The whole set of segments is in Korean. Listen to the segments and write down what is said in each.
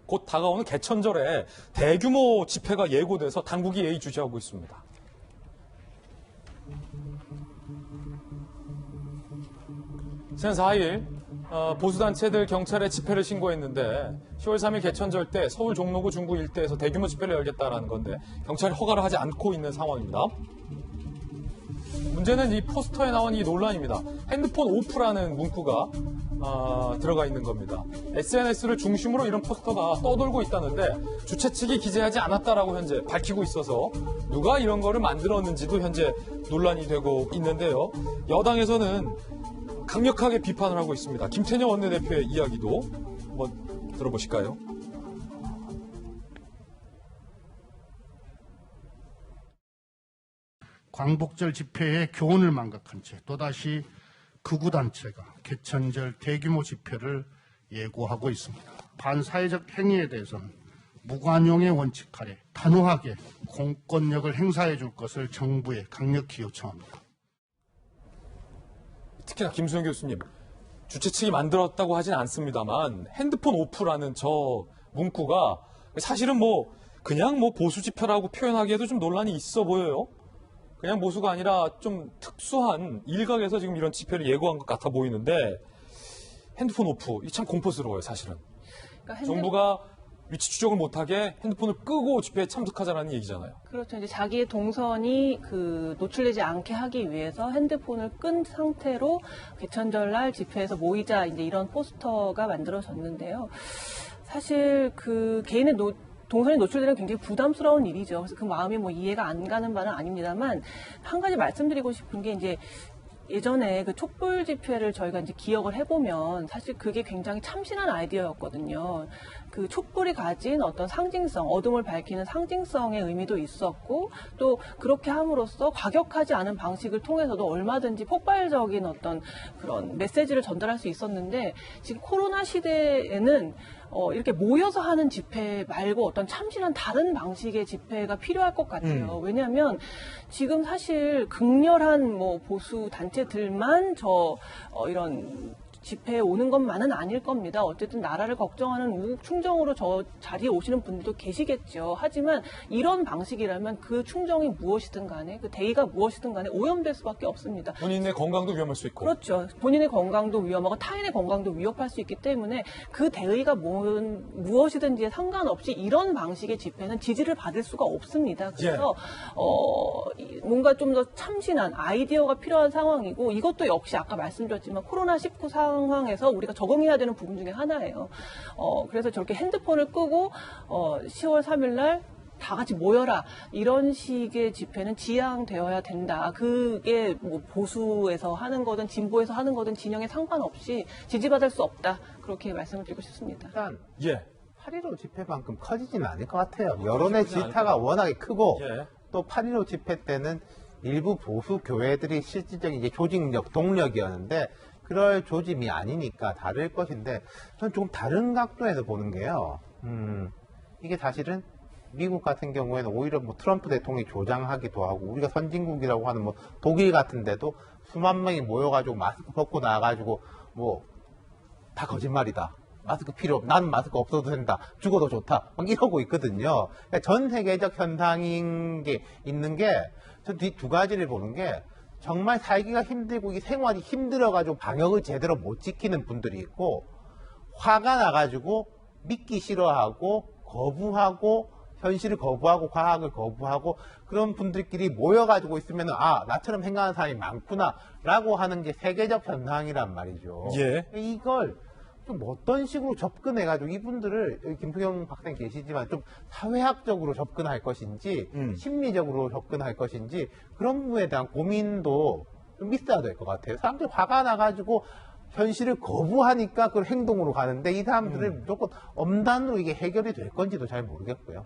곧 다가오는 개천절에 대규모 집회가 예고돼서 당국이 예의주시하고 있습니다. 지난 4일 보수단체들 경찰에 집회를 신고했는데 10월 3일 개천절 때 서울 종로구 중구 일대에서 대규모 집회를 열겠다라는 건데 경찰이 허가를 하지 않고 있는 상황입니다. 문제는 이 포스터에 나온 이 논란입니다. 핸드폰 오프라는 문구가 들어가 있는 겁니다. SNS를 중심으로 이런 포스터가 떠돌고 있다는데 주최 측이 기재하지 않았다라고 현재 밝히고 있어서 누가 이런 거를 만들었는지도 현재 논란이 되고 있는데요. 여당에서는 강력하게 비판을 하고 있습니다. 김태년 원내대표의 이야기도 한번 들어보실까요? 광복절 집회의 교훈을 망각한 채 또다시 극우단체가 개천절 대규모 집회를 예고하고 있습니다. 반사회적 행위에 대해서는 무관용의 원칙 아래 단호하게 공권력을 행사해 줄 것을 정부에 강력히 요청합니다. 특히나 김수영 교수님, 주최 측이 만들었다고 하진 않습니다만 핸드폰 오프라는 저 문구가 사실은 그냥 보수 집회라고 표현하기에도 좀 논란이 있어 보여요. 그냥 보수가 아니라 좀 특수한 일각에서 지금 이런 집회를 예고한 것 같아 보이는데 핸드폰 오프, 이게 참 공포스러워요, 사실은. 그러니까 정부가 위치 추적을 못하게 핸드폰을 끄고 집회에 참석하자라는 얘기잖아요. 그렇죠. 이제 자기의 동선이 노출되지 않게 하기 위해서 핸드폰을 끈 상태로 개천절 날 집회에서 모이자 이제 이런 포스터가 만들어졌는데요. 사실 개인의 동선이 노출되는 굉장히 부담스러운 일이죠. 그래서 그 마음이 이해가 안 가는 바는 아닙니다만 한 가지 말씀드리고 싶은 게 이제 예전에 촛불 집회를 저희가 이제 기억을 해보면 사실 그게 굉장히 참신한 아이디어였거든요. 촛불이 가진 어떤 상징성, 어둠을 밝히는 상징성의 의미도 있었고 또 그렇게 함으로써 과격하지 않은 방식을 통해서도 얼마든지 폭발적인 어떤 그런 메시지를 전달할 수 있었는데 지금 코로나 시대에는 이렇게 모여서 하는 집회 말고 어떤 참신한 다른 방식의 집회가 필요할 것 같아요. 왜냐하면 지금 사실 극렬한 보수 단체들만 이런 집회에 오는 것만은 아닐 겁니다. 어쨌든 나라를 걱정하는 우국 충정으로 저 자리에 오시는 분들도 계시겠죠. 하지만 이런 방식이라면 그 충정이 무엇이든 간에 그 대의가 무엇이든 간에 오염될 수밖에 없습니다. 본인의 건강도 위험할 수 있고. 그렇죠. 본인의 건강도 위험하고 타인의 건강도 위협할 수 있기 때문에 그 대의가 무엇이든지에 상관없이 이런 방식의 집회는 지지를 받을 수가 없습니다. 그래서 뭔가 좀 더 참신한 아이디어가 필요한 상황이고 이것도 역시 아까 말씀드렸지만 코로나19 상황에서 우리가 적응해야 되는 부분 중에 하나예요. 그래서 저렇게 핸드폰을 끄고 10월 3일 날 다 같이 모여라 이런 식의 집회는 지양되어야 된다. 그게 보수에서 하는 거든 진보에서 하는 거든 진영에 상관없이 지지받을 수 없다. 그렇게 말씀을 드리고 싶습니다. 일단 8.15 집회만큼 커지지는 않을 것 같아요. 여론의 질타가 워낙에 크고 또 8.15 집회 때는 일부 보수 교회들이 실질적인 이제 조직력, 동력이었는데 그럴 조짐이 아니니까 다를 것인데 저는 조금 다른 각도에서 보는 게요. 이게 사실은 미국 같은 경우에는 오히려 트럼프 대통령이 조장하기도 하고 우리가 선진국이라고 하는 독일 같은 데도 수만 명이 모여가지고 마스크 벗고 나와가지고 다 거짓말이다. 마스크 필요 없, 나는 마스크 없어도 된다. 죽어도 좋다. 막 이러고 있거든요. 그러니까 전 세계적 현상인 게 있는 게 전 뒤 두 가지를 보는 게 정말 살기가 힘들고 이 생활이 힘들어가지고 방역을 제대로 못 지키는 분들이 있고 화가 나가지고 믿기 싫어하고 거부하고 현실을 거부하고 과학을 거부하고 그런 분들끼리 모여가지고 있으면 나처럼 생각하는 사람이 많구나 라고 하는 게 세계적 현상이란 말이죠. 이걸 좀 어떤 식으로 접근해가지고 이분들을 여기 김수경 박사님 계시지만 좀 사회학적으로 접근할 것인지 심리적으로 접근할 것인지 그런 부분에 대한 고민도 좀 있어야 될 것 같아요. 사람들이 화가 나가지고 현실을 거부하니까 그 행동으로 가는데 이 사람들을 무조건 엄단으로 이게 해결이 될 건지도 잘 모르겠고요.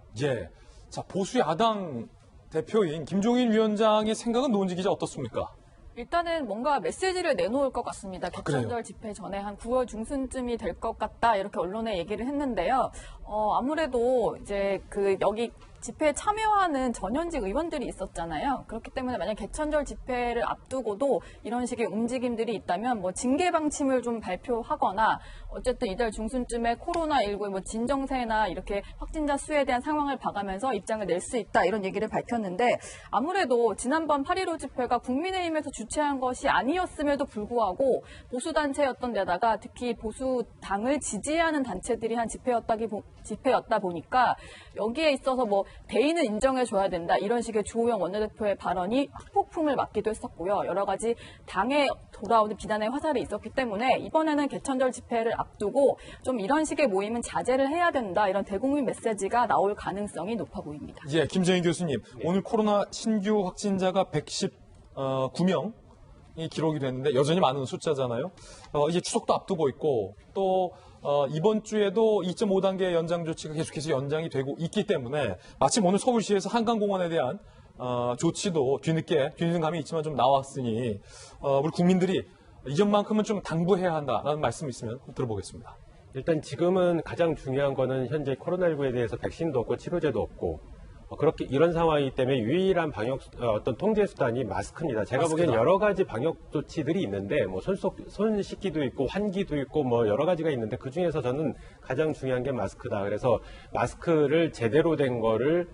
자, 보수 야당 대표인 김종인 위원장의 생각은 노은지 기자 어떻습니까? 일단은 뭔가 메시지를 내놓을 것 같습니다. 개천절 집회 전에 한 9월 중순쯤이 될 것 같다 이렇게 언론에 얘기를 했는데요. 아무래도 이제 여기 집회에 참여하는 전현직 의원들이 있었잖아요. 그렇기 때문에 만약 개천절 집회를 앞두고도 이런 식의 움직임들이 있다면 뭐 징계 방침을 좀 발표하거나 어쨌든 이달 중순쯤에 코로나19의 뭐 진정세나 이렇게 확진자 수에 대한 상황을 봐가면서 입장을 낼 수 있다 이런 얘기를 밝혔는데 아무래도 지난번 8.15 집회가 국민의힘에서 주최한 것이 아니었음에도 불구하고 보수단체였던 데다가 특히 보수당을 지지하는 단체들이 한 집회였다 보니까 여기에 있어서 뭐 대의는 인정해줘야 된다 이런 식의 주호영 원내대표의 발언이 확폭풍을 맞기도 했었고요. 여러 가지 당에 돌아오는 비난의 화살이 있었기 때문에 이번에는 개천절 집회를 앞두고 좀 이런 식의 모임은 자제를 해야 된다 이런 대국민 메시지가 나올 가능성이 높아 보입니다. 예, 김정인 교수님, 오늘 코로나 신규 확진자가 119명이 기록이 됐는데 여전히 많은 숫자잖아요. 이제 추석도 앞두고 있고 또 이번 주에도 2.5단계 연장 조치가 계속해서 연장이 되고 있기 때문에 마침 오늘 서울시에서 한강공원에 대한 조치도 뒤늦은 감이 있지만 좀 나왔으니 우리 국민들이 이전만큼은 좀 당부해야 한다라는 말씀이 있으면 들어보겠습니다. 일단 지금은 가장 중요한 거는 현재 코로나19에 대해서 백신도 없고 치료제도 없고 그렇게 이런 상황이기 때문에 유일한 방역 어떤 통제 수단이 마스크입니다. 제가 보기엔 여러 가지 방역 조치들이 있는데 뭐 손 씻기도 있고 환기도 있고 뭐 여러 가지가 있는데 그 중에서 저는 가장 중요한 게 마스크다. 그래서 마스크를 제대로 된 거를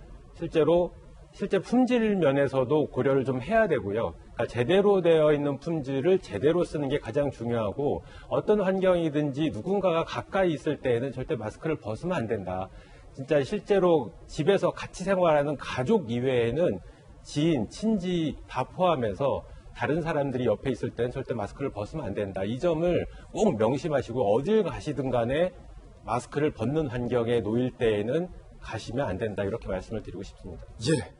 실제 품질 면에서도 고려를 좀 해야 되고요. 그러니까 제대로 되어 있는 품질을 제대로 쓰는 게 가장 중요하고 어떤 환경이든지 누군가가 가까이 있을 때에는 절대 마스크를 벗으면 안 된다. 진짜 실제로 집에서 같이 생활하는 가족 이외에는 지인, 친지 다 포함해서 다른 사람들이 옆에 있을 때는 절대 마스크를 벗으면 안 된다. 이 점을 꼭 명심하시고 어딜 가시든 간에 마스크를 벗는 환경에 놓일 때에는 가시면 안 된다. 이렇게 말씀을 드리고 싶습니다. 예.